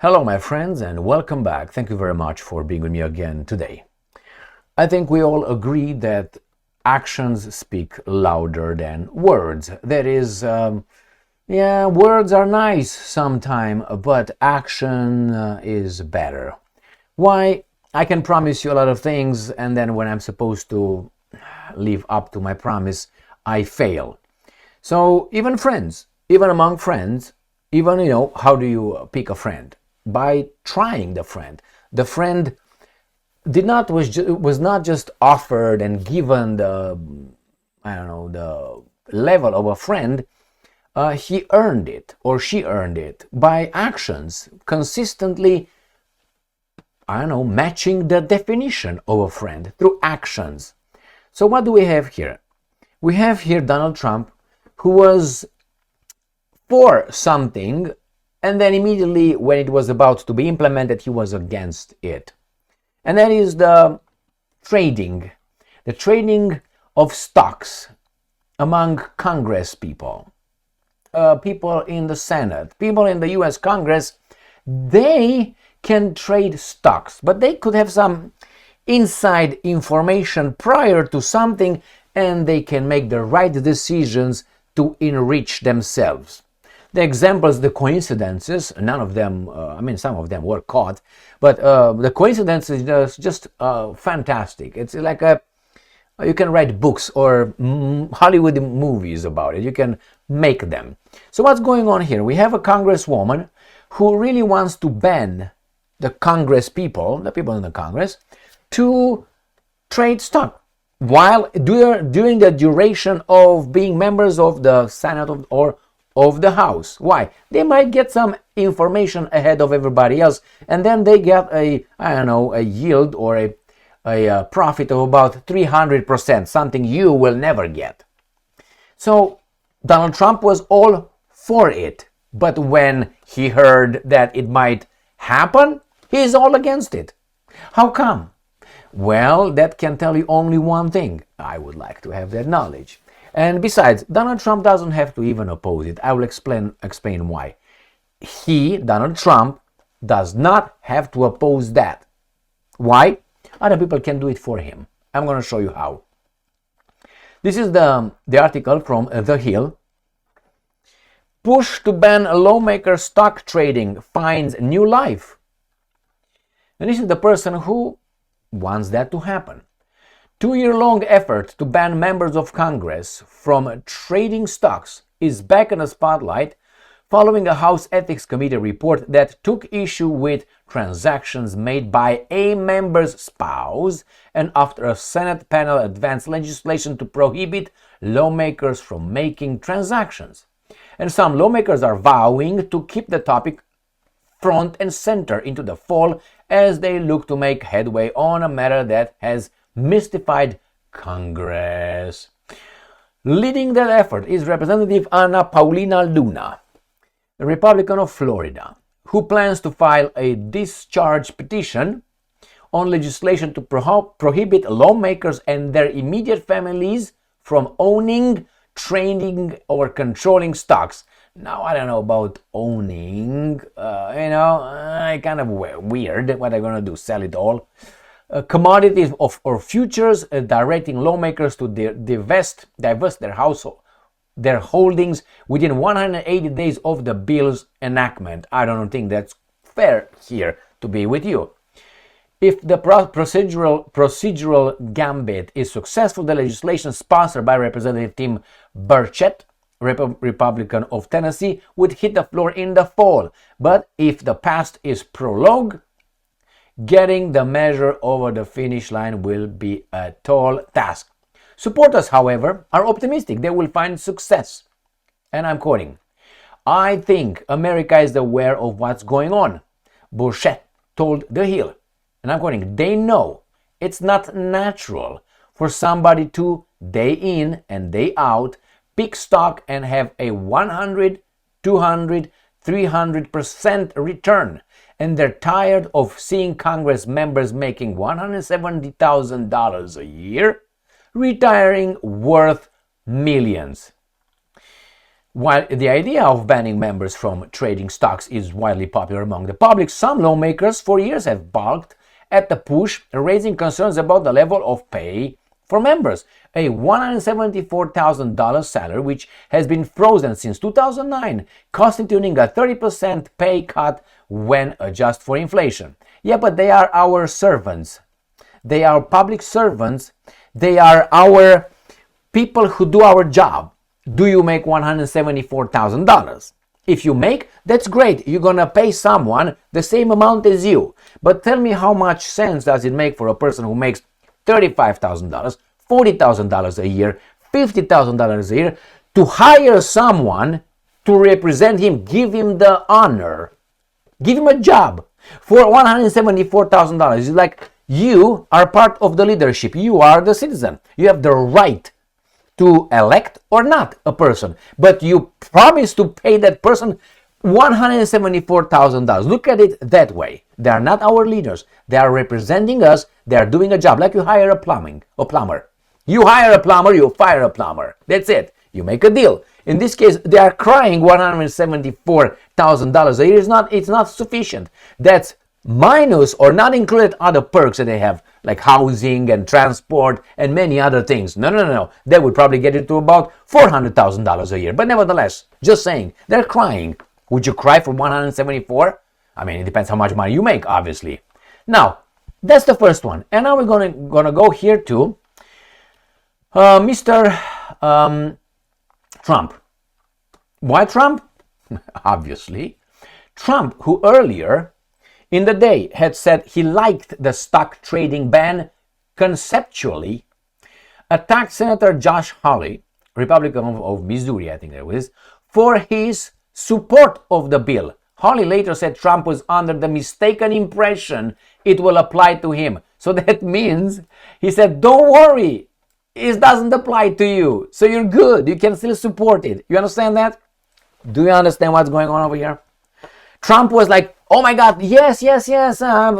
Hello, my friends, and welcome back. Thank you very much for being with me again today. I think we all agree that actions speak louder than words. That is, words are nice sometimes, but action is better. Why? I can promise you a lot of things, and then when I'm supposed to live up to my promise, I fail. So even friends, even among friends, even how do you pick a friend? By trying the friend. The friend was not just offered and given the level of a friend. He earned it or she earned it by actions, consistently matching the definition of a friend through actions. So what do we have here? We have here Donald Trump, who was for something, and then immediately when it was about to be implemented, he was against it. And that is the trading of stocks among Congress people, people in the Senate, people in the US Congress. They can trade stocks, but they could have some inside information prior to something, and they can make the right decisions to enrich themselves. The examples, the coincidences, none of them, some of them were caught, but the coincidences is just fantastic. It's like you can write books or Hollywood movies about it. You can make them. So what's going on here? We have a congresswoman who really wants to ban the Congress people, the people in the Congress, to trade stock while during the duration of being members of the Senate or of the House. Why? They might get some information ahead of everybody else, and then they get a yield or a profit of about 300%, something you will never get. So Donald Trump was all for it, but when he heard that it might happen, he's all against it. How come? Well, that can tell you only one thing. I would like to have that knowledge. And besides, Donald Trump doesn't have to even oppose it. I will explain why. Donald Trump, does not have to oppose that. Why? Other people can do it for him. I'm going to show you how. This is the article from The Hill. Push to ban Lawmaker Stock Trading finds new life. And this is the person who wants that to happen. 2-year-long effort to ban members of Congress from trading stocks is back in the spotlight following a House Ethics Committee report that took issue with transactions made by a member's spouse, and after a Senate panel advanced legislation to prohibit lawmakers from making transactions. And some lawmakers are vowing to keep the topic front and center into the fall as they look to make headway on a matter that has mystified Congress. Leading that effort is Representative Ana Paulina Luna, a Republican of Florida, who plans to file a discharge petition on legislation to prohibit lawmakers and their immediate families from owning, trading, or controlling stocks. Now, I don't know about owning, kind of weird. What are they going to do, sell it all? Commodities or futures, directing lawmakers to divest their holdings within 180 days of the bill's enactment. I don't think that's fair here, to be with you. If the procedural gambit is successful, the legislation sponsored by Representative Tim Burchett, Republican of Tennessee, would hit the floor in the fall. But if the past is prologue, getting the measure over the finish line will be a tall task. Supporters, however, are optimistic they will find success. And I'm quoting, "I think America is aware of what's going on," Burchett told The Hill. And I'm quoting, "They know it's not natural for somebody to, day in and day out, pick stock and have a 100, 200, 300% return. And they're tired of seeing Congress members making $170,000 a year, retiring worth millions." While the idea of banning members from trading stocks is widely popular among the public, some lawmakers for years have balked at the push, raising concerns about the level of pay for members. A $174,000 salary, which has been frozen since 2009, constituting a 30% pay cut when adjusted for inflation. Yeah, but they are our servants. They are public servants. They are our people who do our job. Do you make $174,000? If you make, that's great. You're going to pay someone the same amount as you. But tell me, how much sense does it make for a person who makes $35,000, $40,000 a year, $50,000 a year to hire someone to represent him, give him the honor, give him a job for $174,000? It's like you are part of the leadership. You are the citizen. You have the right to elect or not a person, but you promise to pay that person $174,000. Look at it that way. They are not our leaders. They are representing us. They are doing a job, like you hire a plumber. You hire a plumber, you fire a plumber. That's it. You make a deal. In this case, they are crying $174,000 a year. It's not sufficient. That's minus or not included other perks that they have, like housing and transport and many other things. No. They would probably get it to about $400,000 a year. But nevertheless, just saying, they're crying. Would you cry for 174? I mean, it depends how much money you make, obviously. Now, that's the first one. And now we're gonna go here to Mr. Trump. Why Trump? Obviously. Trump, who earlier in the day had said he liked the stock trading ban conceptually, attacked Senator Josh Hawley, Republican of Missouri, I think that was, for his support of the bill. Hawley later said Trump was under the mistaken impression it will apply to him. So that means he said, don't worry, it doesn't apply to you. So you're good. You can still support it. You understand that? Do you understand what's going on over here? Trump was like, oh my God, yes,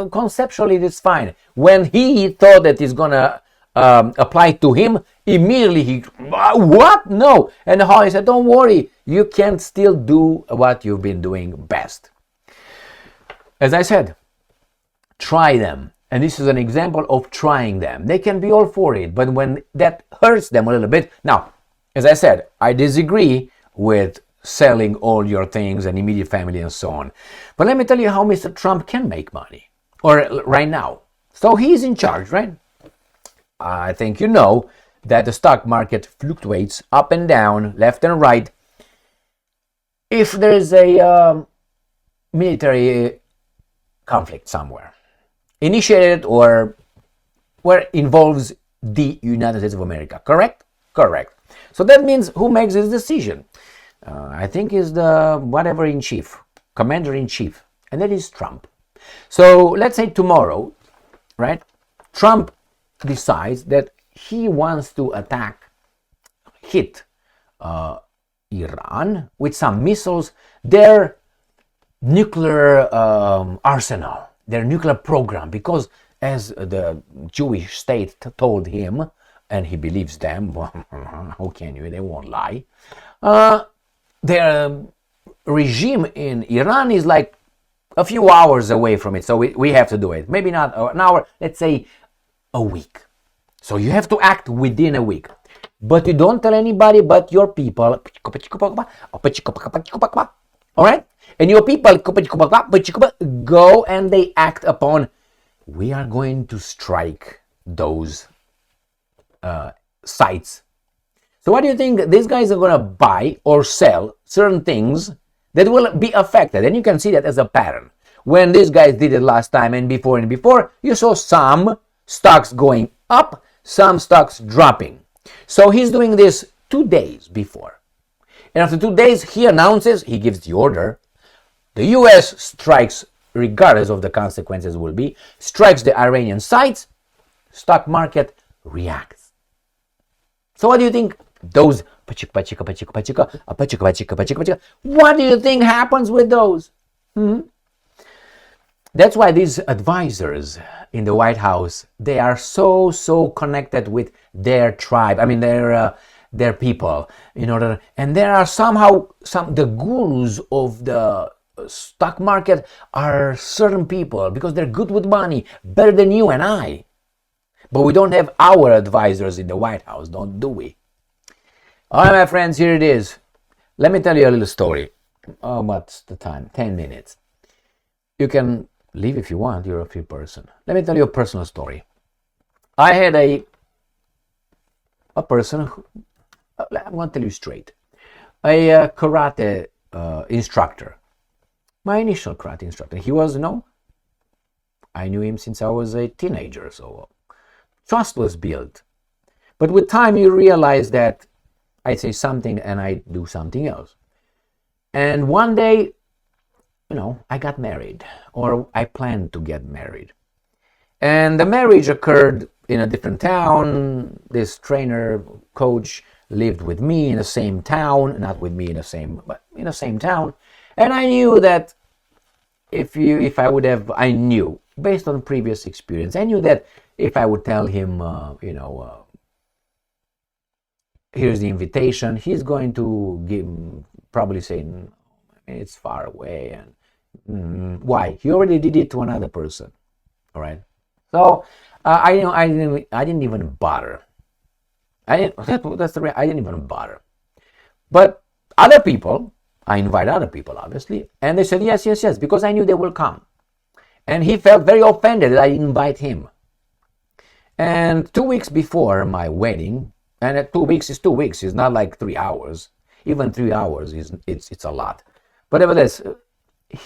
conceptually it's fine. When he thought that it's going to apply to him, immediately he, what? No. And Hawley said, don't worry, you can still do what you've been doing best. As I said, try them. And this is an example of trying them. They can be all for it, but when that hurts them a little bit. Now, as I said, I disagree with selling all your things and immediate family and so on. But let me tell you how Mr. Trump can make money, or right now. So he's in charge, right? I think you know that the stock market fluctuates up and down, left and right. If there is a military conflict somewhere, initiated or where involves the United States of America, correct? Correct. So that means who makes this decision? I think is the whatever-in-chief, commander-in-chief, and that is Trump. So let's say tomorrow, right, Trump decides that he wants to hit Iran with some missiles, their nuclear arsenal, their nuclear program, because as the Jewish state told him, and he believes them, how can you, they won't lie, their regime in Iran is like a few hours away from it, so we have to do it. Maybe not an hour, let's say a week. So you have to act within a week. But you don't tell anybody but your people. All right? And your people go and they act upon, we are going to strike those sites. So what do you think? These guys are going to buy or sell certain things that will be affected. And you can see that as a pattern. When these guys did it last time and before, you saw some stocks going up, some stocks dropping. So he's doing this 2 days before. And after 2 days, he announces, he gives the order. The US strikes, regardless of the consequences will be, strikes the Iranian sites, stock market reacts. So what do you think? Those, what do you think happens with those? That's why these advisors in the White House, they are so connected with their tribe. I mean, their people in order, and there are somehow the gurus of the stock market are certain people because they're good with money, better than you and I. But we don't have our advisors in the White House, don't do we? All right, my friends, here it is. Let me tell you a little story. Oh, what's the time? 10 minutes. You can leave if you want. You're a free person. Let me tell you a personal story. I had a person who, I'm going to tell you straight, a karate instructor. My initial karate instructor. He was, I knew him since I was a teenager, so trust was built. But with time, you realize that I say something and I do something else. And one day, I got married, or I planned to get married. And the marriage occurred in a different town. This trainer, coach, lived with me in the same town, not with me but in the same town. And I knew that I knew, based on previous experience, I knew that if I would tell him, here's the invitation, he's going to probably say, it's far away. And why? He already did it to another person. All right. So I didn't even bother. I didn't even bother. But other people, I invite other people, obviously, and they said yes, because I knew they will come. And he felt very offended that I didn't invite him. And 2 weeks before my wedding, and 2 weeks is 2 weeks, it's not like 3 hours. Even 3 hours it's a lot. But nevertheless,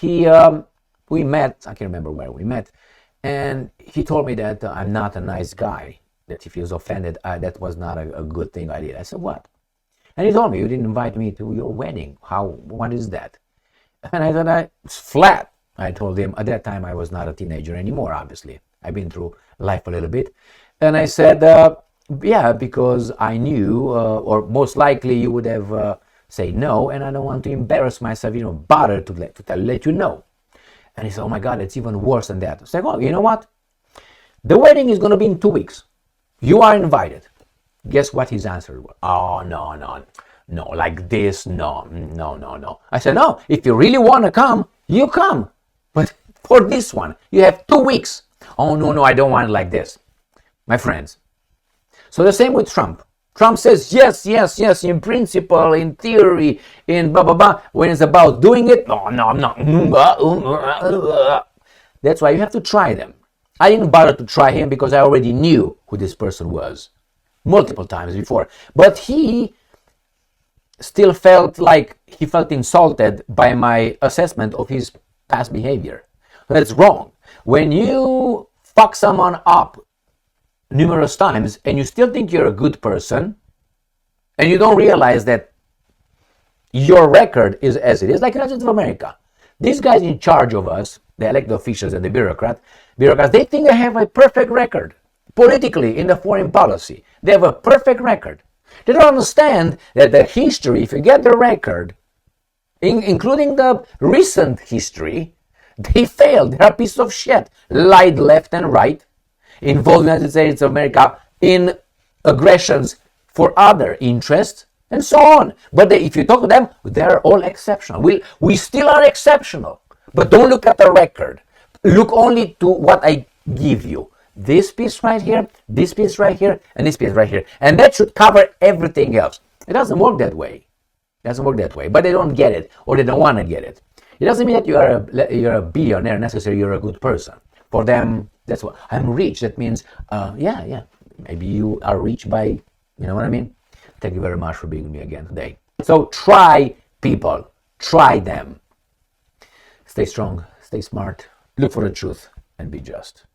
we met. I can't remember where we met, and he told me that I'm not a nice guy. That if he was offended, that was not a good thing I did. I said, what? And he told me, you didn't invite me to your wedding. What is that? And I said, it's flat. I told him, at that time I was not a teenager anymore, obviously. I've been through life a little bit. And I said, yeah, because I knew, or most likely you would have say no, and I don't want to embarrass myself, bother to let you know. And he said, oh my God, it's even worse than that. I said, oh, you know what? The wedding is going to be in 2 weeks. You are invited. Guess what his answer was? Oh, no, like this, no. I said, no, if you really want to come, you come. But for this one, you have 2 weeks. Oh, no, I don't want it like this. My friends. So the same with Trump. Trump says yes, in principle, in theory, in blah, blah, blah. When it's about doing it, no, I'm not. That's why you have to try them. I didn't bother to try him because I already knew who this person was multiple times before. But he still felt insulted by my assessment of his past behavior. That's wrong. When you fuck someone up numerous times and you still think you're a good person and you don't realize that your record is as it is, like United States of America. These guys in charge of us, the elected officials and the bureaucrats, they think they have a perfect record politically in the foreign policy. They have a perfect record. They don't understand that the history, if you get the record, including the recent history, they failed. They are pieces of shit. Lied left and right. Involved the United States of America in aggressions for other interests, and so on. But if you talk to them, they're all exceptional. We still are exceptional. But don't look at the record. Look only to what I give you. This piece right here, this piece right here, and this piece right here. And that should cover everything else. It doesn't work that way. But they don't get it, or they don't want to get it. It doesn't mean that you're a billionaire necessarily, you're a good person. For them, that's what I'm rich. That means, yeah. Maybe you are rich by, you know what I mean? Thank you very much for being with me again today. So try people, try them. Stay strong, stay smart, look for the truth, and be just.